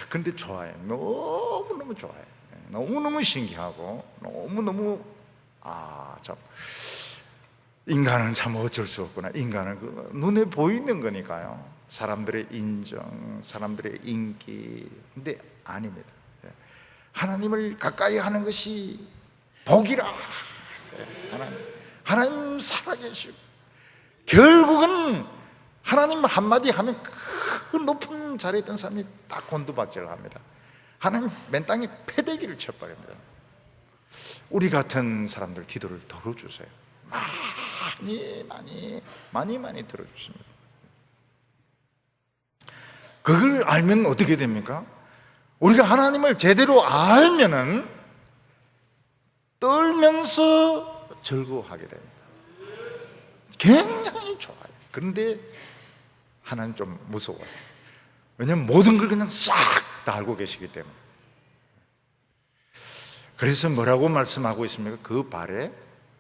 근데 좋아요. 너무너무 좋아요. 너무너무 신기하고 너무너무 참 인간은 참 어쩔 수 없구나. 인간은 그 눈에 보이는 거니까요. 사람들의 인정, 사람들의 인기. 근데 아닙니다. 하나님을 가까이 하는 것이 복이라. 하나님 살아계시고, 결국은 하나님 한마디 하면 그 높은 자리에 있던 사람이 딱 곤두박질을 합니다. 하나님 맨 땅에 패대기를 쳐버립니다. 우리 같은 사람들 기도를 들어주세요. 많이 들어주십니다. 그걸 알면 어떻게 됩니까? 우리가 하나님을 제대로 알면은 떨면서 즐거워하게 됩니다. 굉장히 좋아요. 그런데 하나님 좀 무서워요. 왜냐하면 모든 걸 그냥 싹 다 알고 계시기 때문에. 그래서 뭐라고 말씀하고 있습니까? 그 발에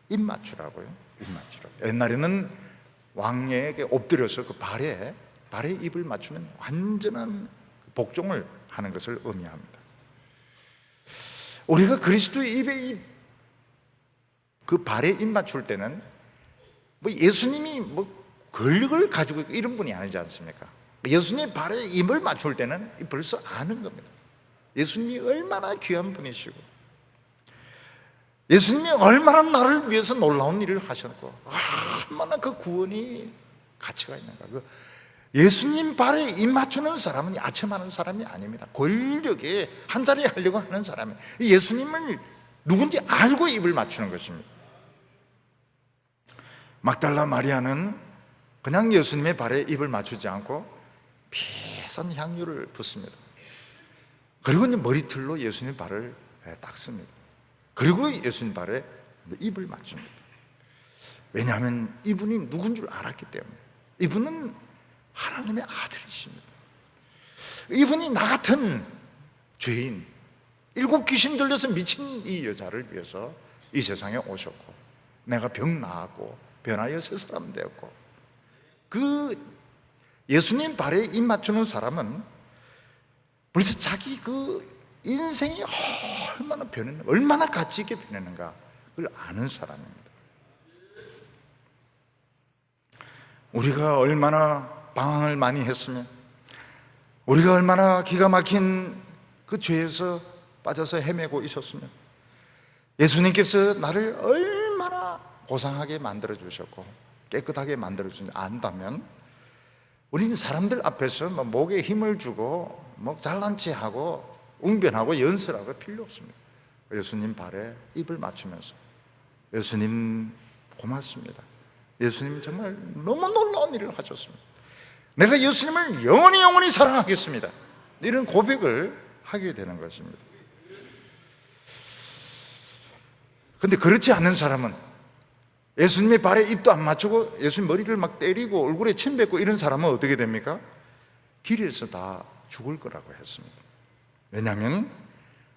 입 맞추라고요. 입 맞추라고. 옛날에는 왕에게 엎드려서 그 발에 입을 맞추면 완전한 복종을 하는 것을 의미합니다. 우리가 그리스도의 입에 그 발에 입 맞출 때는 뭐 예수님이 뭐 권력을 가지고 있고 이런 분이 아니지 않습니까? 예수님 발에 입을 맞출 때는 벌써 아는 겁니다. 예수님이 얼마나 귀한 분이시고, 예수님이 얼마나 나를 위해서 놀라운 일을 하셨고, 얼마나 그 구원이 가치가 있는가. 예수님 발에 입 맞추는 사람은 야채하는 사람이 아닙니다. 권력에 한 자리 하려고 하는 사람이, 예수님을 누군지 알고 입을 맞추는 것입니다. 막달라 마리아는 그냥 예수님의 발에 입을 맞추지 않고 비싼 향유를 붓습니다. 그리고 이제 머리털로 예수님의 발을 닦습니다. 그리고 예수님 발에 입을 맞춥니다. 왜냐하면 이분이 누군 줄 알았기 때문에. 이분은 하나님의 아들이십니다. 이분이 나 같은 죄인, 7 귀신 들려서 미친 이 여자를 위해서 이 세상에 오셨고, 내가 병 나았고 변하여 새 사람 되었고, 그 예수님 발에 입 맞추는 사람은 벌써 자기 그 인생이 얼마나 변했는가, 얼마나 가치 있게 변했는가 그걸 아는 사람입니다. 우리가 얼마나 방황을 많이 했으면, 우리가 얼마나 기가 막힌 그 죄에서 빠져서 헤매고 있었으면, 예수님께서 나를 얼마나 고상하게 만들어주셨고 깨끗하게 만들어주는지 안다면, 우리는 사람들 앞에서 뭐 목에 힘을 주고 뭐 잘난 체하고 웅변하고 연설하고 필요 없습니다. 예수님 발에 입을 맞추면서, 예수님 고맙습니다, 예수님 정말 너무 놀라운 일을 하셨습니다, 내가 예수님을 영원히 사랑하겠습니다, 이런 고백을 하게 되는 것입니다. 그런데 그렇지 않는 사람은, 예수님의 발에 입도 안 맞추고 예수님 머리를 막 때리고 얼굴에 침 뱉고 이런 사람은 어떻게 됩니까? 길에서 다 죽을 거라고 했습니다. 왜냐하면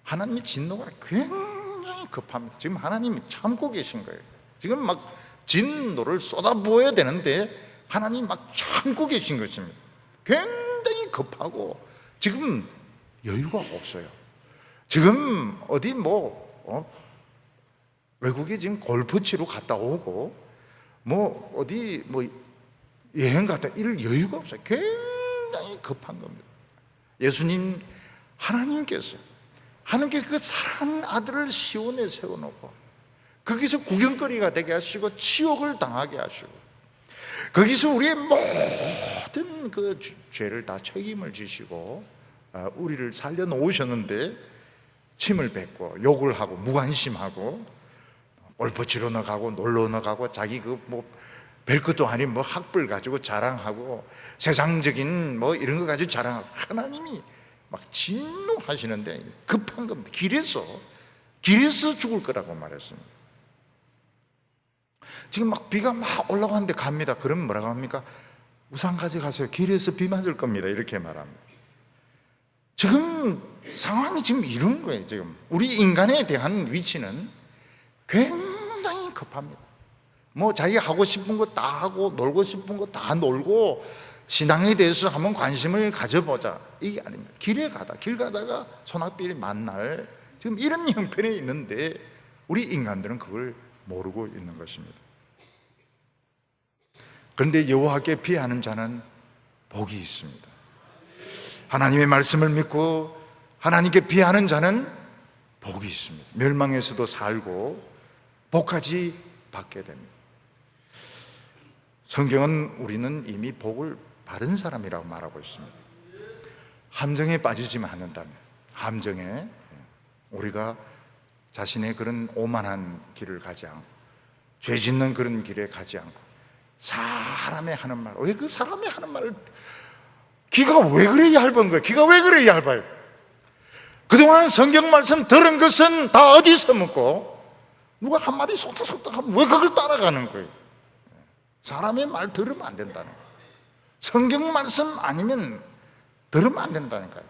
하나님의 진노가 굉장히 급합니다. 지금 하나님이 참고 계신 거예요. 지금 막 진노를 쏟아부어야 되는데 하나님이 막 참고 계신 것입니다. 굉장히 급하고 지금 여유가 없어요. 지금 어디 외국에 지금 골프 치러 갔다 오고 어디 여행 갔다 이럴 여유가 없어요. 굉장히 급한 겁니다. 하나님께서 그 사랑하는 아들을 시온에 세워놓고 거기서 구경거리가 되게 하시고 치욕을 당하게 하시고 거기서 우리의 모든 그 죄를 다 책임을 지시고 우리를 살려놓으셨는데 침을 뱉고 욕을 하고 무관심하고 골프 치러 나가고 놀러 나가고 자기 별것도 아닌 학벌 가지고 자랑하고 세상적인 이런 거 가지고 자랑하고, 하나님이 막 진노하시는데 급한 겁니다. 길에서 죽을 거라고 말했습니다. 지금 비가 막 올라가는데 갑니다. 그러면 뭐라고 합니까? 우산 가져가세요. 길에서 비 맞을 겁니다. 이렇게 말합니다. 지금 상황이 지금 이런 거예요. 지금 우리 인간에 대한 위치는 굉장히 급합니다. 자기가 하고 싶은 거 다 하고 놀고 싶은 거 다 놀고 신앙에 대해서 한번 관심을 가져보자, 이게 아닙니다. 길 가다가 소낙비를 만날 지금 이런 형편에 있는데 우리 인간들은 그걸 모르고 있는 것입니다. 그런데 여호와께 피하는 자는 복이 있습니다. 하나님의 말씀을 믿고 하나님께 피하는 자는 복이 있습니다. 멸망에서도 살고 복까지 받게 됩니다. 성경은 우리는 이미 복을 받은 사람이라고 말하고 있습니다. 함정에 빠지지만 않는다면, 함정에 우리가 자신의 그런 오만한 길을 가지 않고 죄 짓는 그런 길에 가지 않고 사람의 하는 말, 왜 그 사람의 하는 말을, 귀가 왜 그래 얇은 거예요? 귀가 왜 그래 얇아요? 그동안 성경 말씀 들은 것은 다 어디서 묻고 누가 한마디 속닥속닥 하면 왜 그걸 따라가는 거예요? 사람의 말 들으면 안 된다는 거예요. 성경 말씀 아니면 들으면 안 된다니까요.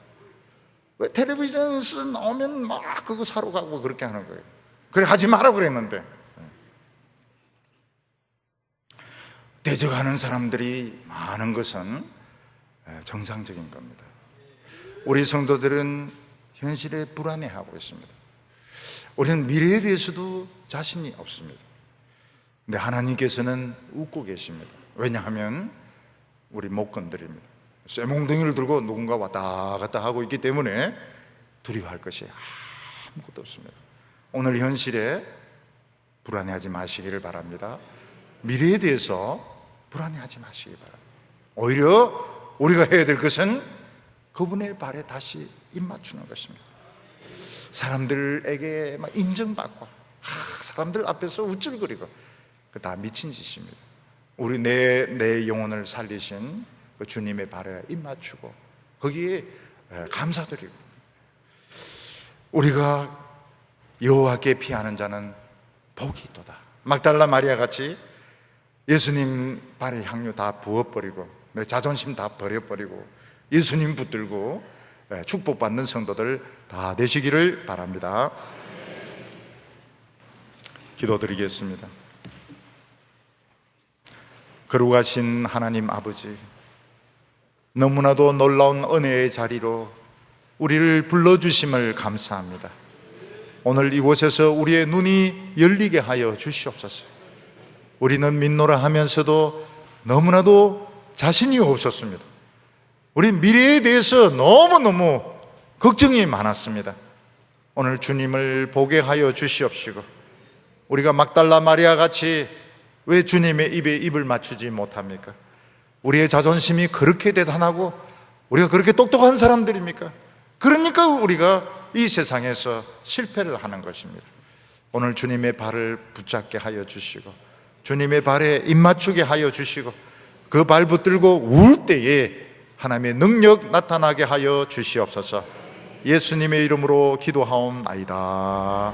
왜 텔레비전에서 나오면 막 그거 사러 가고 그렇게 하는 거예요? 그래 하지 마라 그랬는데. 대적하는 사람들이 많은 것은 정상적인 겁니다. 우리 성도들은 현실에 불안해하고 있습니다. 우리는 미래에 대해서도 자신이 없습니다. 근데 하나님께서는 웃고 계십니다. 왜냐하면 우리 못 건드립니다. 쇠몽둥이를 들고 누군가 왔다 갔다 하고 있기 때문에 두려워할 것이 아무것도 없습니다. 오늘 현실에 불안해하지 마시기를 바랍니다. 미래에 대해서 불안해하지 마시기 바랍니다. 오히려 우리가 해야 될 것은 그분의 발에 다시 입 맞추는 것입니다. 사람들에게 막 인정받고 사람들 앞에서 우쭐거리고 그 다 미친 짓입니다. 우리 내 영혼을 살리신 그 주님의 발에 입 맞추고 거기에 감사드리고, 우리가 여호와께 피하는 자는 복이 있도다. 막달라 마리아 같이 예수님 발에 향유 다 부어버리고 내 자존심 다 버려버리고 예수님 붙들고 축복받는 성도들 다 되시기를 바랍니다. 기도드리겠습니다. 거룩하신 하나님 아버지, 너무나도 놀라운 은혜의 자리로 우리를 불러주심을 감사합니다. 오늘 이곳에서 우리의 눈이 열리게 하여 주시옵소서. 우리는 믿노라 하면서도 너무나도 자신이 없었습니다. 우리 미래에 대해서 너무너무 걱정이 많았습니다. 오늘 주님을 보게 하여 주시옵시고, 우리가 막달라 마리아 같이 왜 주님의 입에 입을 맞추지 못합니까? 우리의 자존심이 그렇게 대단하고 우리가 그렇게 똑똑한 사람들입니까? 그러니까 우리가 이 세상에서 실패를 하는 것입니다. 오늘 주님의 발을 붙잡게 하여 주시고 주님의 발에 입 맞추게 하여 주시고 그 발 붙들고 울 때에 하나님의 능력 나타나게 하여 주시옵소서. 예수님의 이름으로 기도하옵나이다.